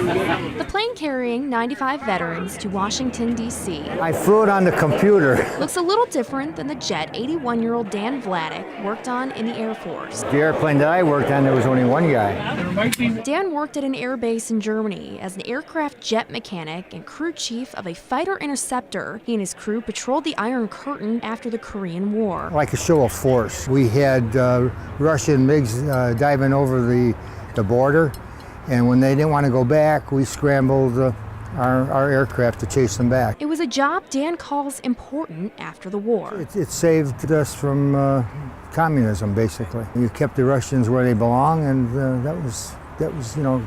The plane carrying 95 veterans to Washington, D.C. I flew it on the computer. looks a little different than the jet 81-year-old Dan Vladeck worked on in the Air Force. The airplane that I worked on, there was only one guy. Dan worked at an air base in Germany as an aircraft jet mechanic and crew chief of a fighter interceptor. He and his crew patrolled the Iron Curtain after the Korean War. Like a show of force. We had Russian MiGs diving over the border, and when they didn't want to go back, we scrambled our aircraft to chase them back. It was a job Dan calls important after the war. It saved us from communism, basically. You kept the Russians where they belong, and that was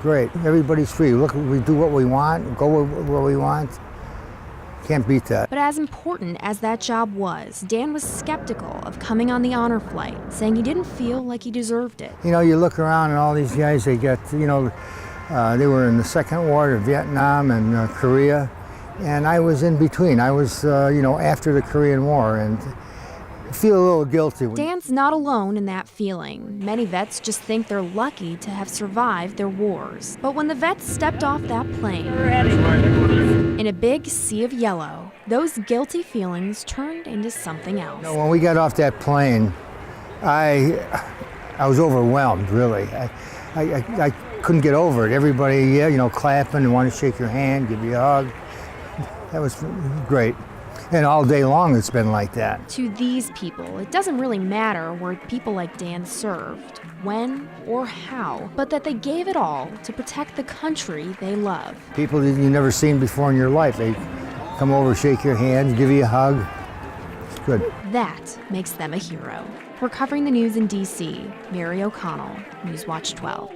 great. Everybody's free. Look, we do what we want, go where we want. Can't beat that. But as important as that job was, Dan was skeptical of coming on the honor flight, saying he didn't feel like he deserved it. You know, you look around and all these guys, they got, they were in the Second War, Vietnam and Korea, and I was in between. I was, after the Korean War, and I feel a little guilty. Dan's not alone in that feeling. Many vets just think they're lucky to have survived their wars. But when the vets stepped off that plane, in a big sea of yellow, those guilty feelings turned into something else. You know, when we got off that plane, I was overwhelmed, really. I couldn't get over it. Everybody, clapping and wanting to shake your hand, give you a hug. That was great. And all day long it's been like that. To these people, it doesn't really matter where people like Dan served, when or how, but that they gave it all to protect the country they love. People that you've never seen before in your life, they come over, shake your hand, give you a hug. It's good. That makes them a hero. We're covering the news in D.C. Mary O'Connell, Newswatch 12.